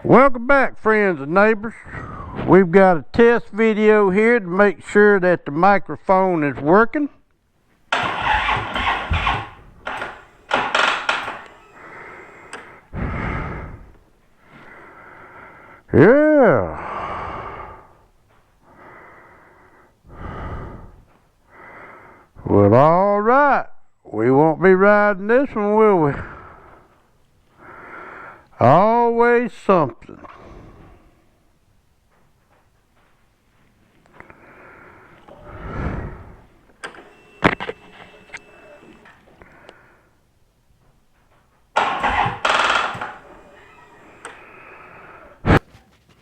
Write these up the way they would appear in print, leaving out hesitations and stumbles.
Welcome back, friends and neighbors. We've got a test video here to make sure that the microphone is working. Yeah. Well, all right. We won't be riding this one, will we? Always something.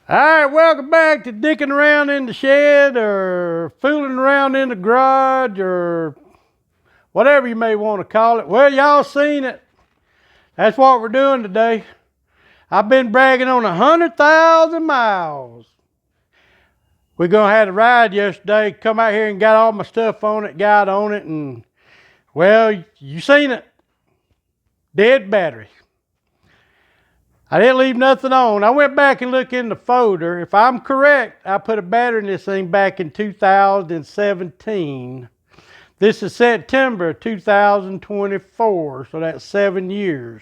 Alright, welcome back to dicking around in the shed or fooling around in the garage or whatever you may want to call it. Well, y'all seen it. That's what we're doing today. I've been bragging on 100,000 miles. We're going to have a ride yesterday. Come out here and got all my stuff on it, got on it, and well, you seen it. Dead battery. I didn't leave nothing on. I went back and looked in the folder. If I'm correct, I put a battery in this thing back in 2017. This is September 2024, so that's 7 years.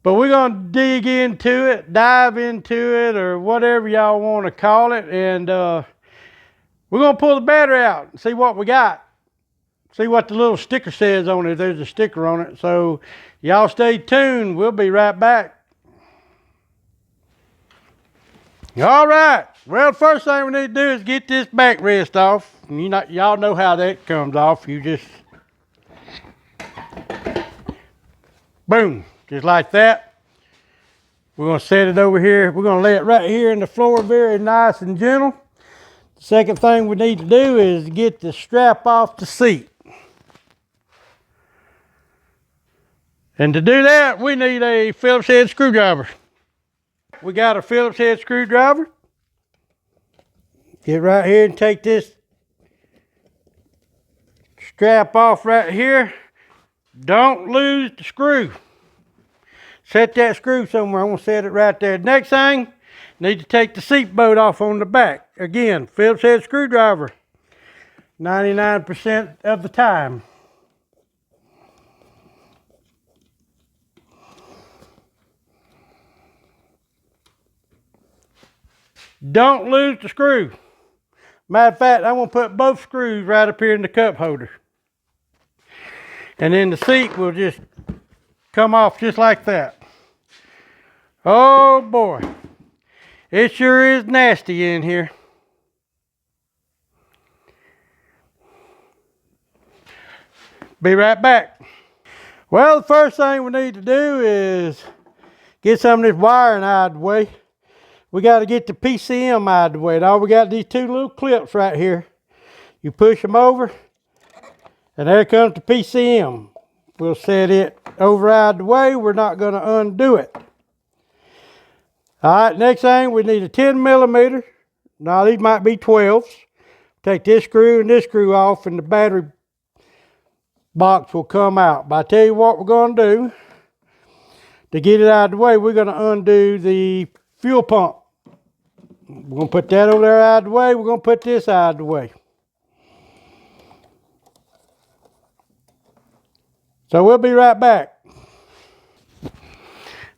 But we're going to dig into it, dive into it, or whatever y'all want to call it, and we're going to pull the battery out and see what we got. See what the little sticker says on it. There's a sticker on it. So y'all stay tuned. We'll be right back. All right. Well, the first thing we need to do is get this backrest off. And y'all know how that comes off. You just boom, just like that. We're going to set it over here. We're going to lay it right here in the floor, very nice and gentle. The second thing we need to do is get the strap off the seat. And to do that, we need a Phillips head screwdriver. We got a Phillips head screwdriver. Get right here and take this strap off right here. Don't lose the screw. Set that screw somewhere. I'm going to set it right there. Next thing, need to take the seat bolt off on the back. Again, Phillips head screwdriver. 99% of the time. Don't lose the screw. Matter of fact, I'm going to put both screws right up here in the cup holder. And then the seat will just come off just like that. Oh boy. It sure is nasty in here. Be right back. Well, the first thing we need to do is get some of this wiring out of the way. We got to get the PCM out of the way. Now we got these two little clips right here. You push them over, and there comes the PCM. We'll set it over out of the way. We're not going to undo it. All right, next thing, we need a 10 millimeter. Now these might be 12s. Take this screw and this screw off, and the battery box will come out. But I tell you what we're going to do. To get it out of the way, we're going to undo the fuel pump. We're going to put that over there out of the way. We're going to put this out of the way. So we'll be right back.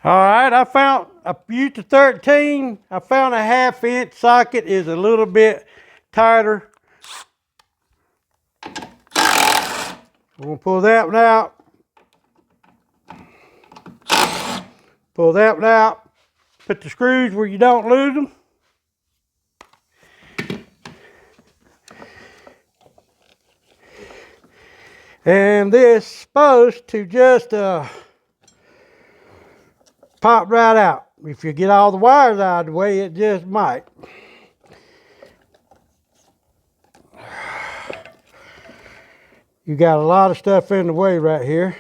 All right, I used a 13. I found a 1/2 inch socket is a little bit tighter. We're going to pull that one out. Pull that one out. Put the screws where you don't lose them. And this is supposed to just pop right out. If you get all the wires out of the way, it just might. You got a lot of stuff in the way right here.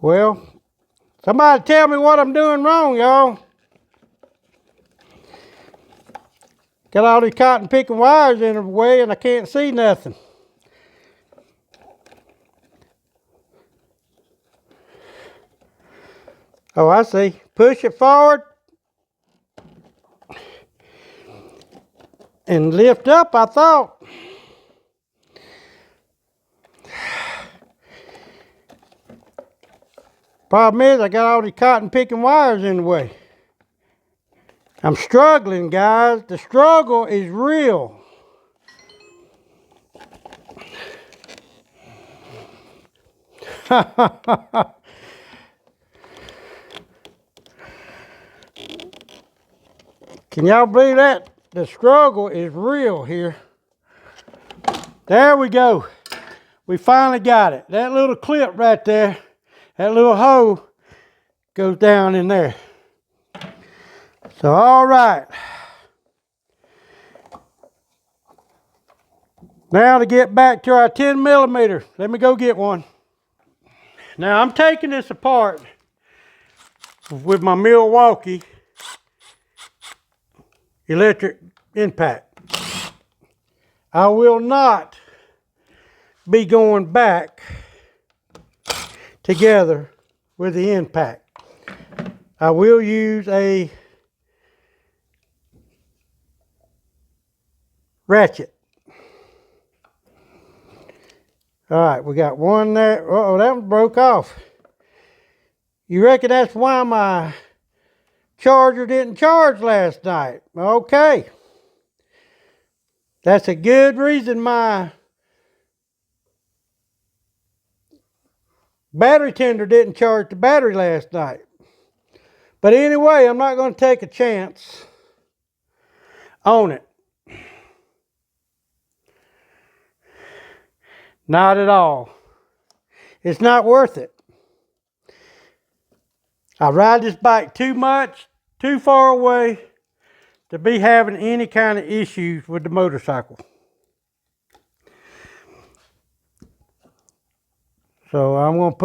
Well, somebody tell me what I'm doing wrong, y'all. Got all these cotton picking wires in the way and I can't see nothing. Oh, I see. Push it forward and lift up, I thought. Problem is, I got all these cotton picking wires in the way. I'm struggling, guys. The struggle is real. Can y'all believe that? The struggle is real here. There we go. We finally got it. That little clip right there, that little hole goes down in there. So, all right. Now to get back to our 10 millimeter. Let me go get one. Now I'm taking this apart with my Milwaukee electric impact. I will not be going back together with the impact. I will use a ratchet. All right, we got one there. Uh-oh, that one broke off. You reckon that's why my charger didn't charge last night? Okay. That's a good reason my battery tender didn't charge the battery last night. But anyway, I'm not going to take a chance on it. Not at all. It's not worth it. I ride this bike too much, too far away to be having any kind of issues with the motorcycle. So I'm going to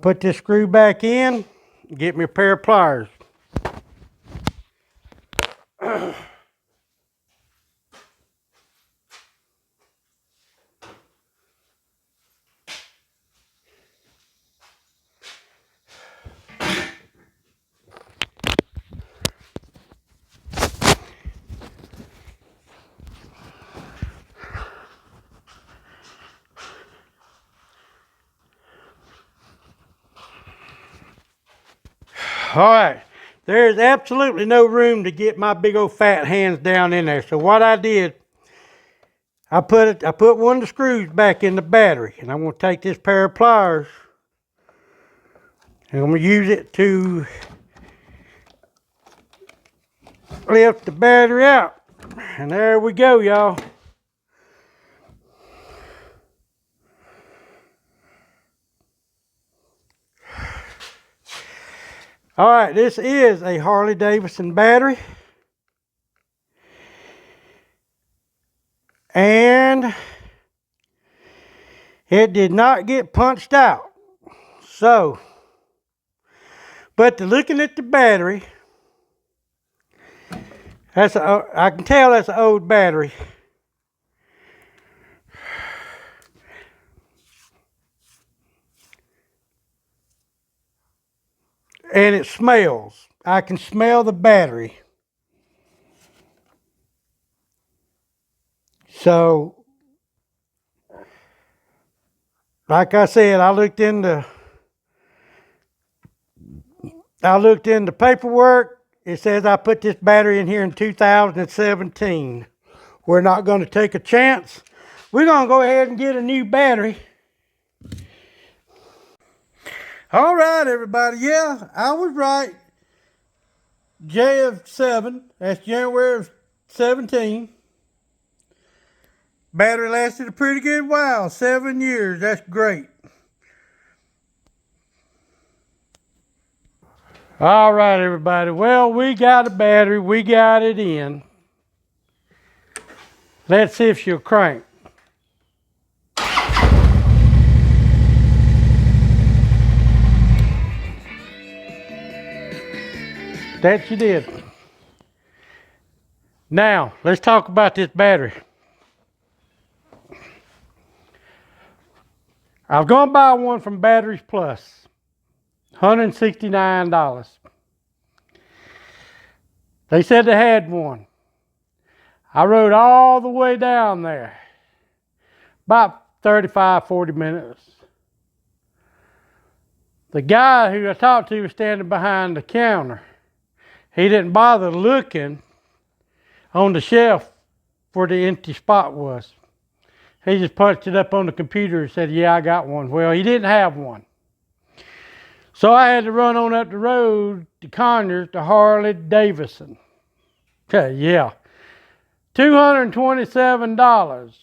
put this screw back in and get me a pair of pliers. All right, there's absolutely no room to get my big old fat hands down in there. So what I did, I put one of the screws back in the battery, and I'm going to take this pair of pliers, and I'm going to use it to lift the battery out. And there we go, y'all. All right, this is a Harley Davidson battery. And it did not get punched out. So, but looking at the battery, I can tell that's an old battery. And it smells. I can smell the battery. So, like I said, I looked into paperwork. It says I put this battery in here in 2017. We're not going to take a chance. We're going to go ahead and get a new battery. All right, everybody. Yeah, I was right. J of 7. That's January of 17. Battery lasted a pretty good while. 7 years. That's great. All right, everybody. Well, we got a battery. We got it in. Let's see if she'll crank. That she did. Now, let's talk about this battery. I was going to buy one from Batteries Plus, $169. They said they had one. I rode all the way down there, about 35, 40 minutes. The guy who I talked to was standing behind the counter. He didn't bother looking on the shelf where the empty spot was. He just punched it up on the computer and said, yeah, I got one. Well, he didn't have one. So I had to run on up the road to Conyers to Harley Davidson. Okay, yeah. $227.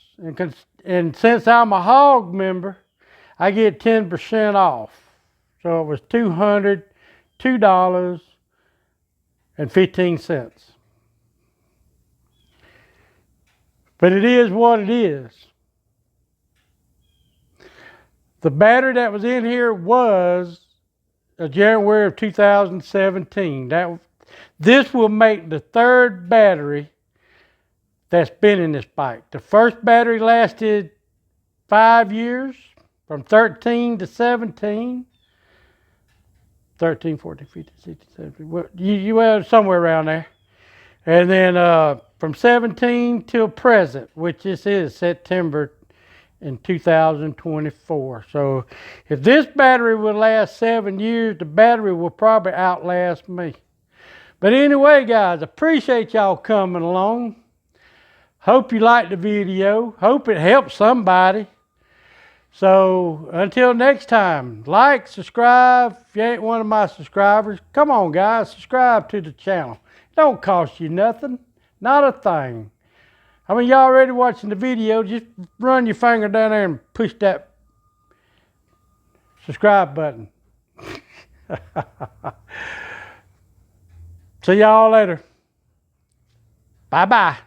And since I'm a hog member, I get 10% off. So it was $202.15. But it is what it is. The battery that was in here was a January of 2017. This will make the third battery that's been in this bike. The first battery lasted 5 years, from 13 to 17. 13, 14, 15, 16, 17. Well, you were somewhere around there. And then from 17 till present, which this is September in 2024. So if this battery will last 7 years, the battery will probably outlast me. But anyway, guys, appreciate y'all coming along. Hope you liked the video. Hope it helped somebody. So until next time, like, subscribe. If you ain't one of my subscribers, come on, guys, subscribe to the channel. It don't cost you nothing, not a thing. I mean, y'all already watching the video, just run your finger down there and push that subscribe button. See y'all later. Bye-bye.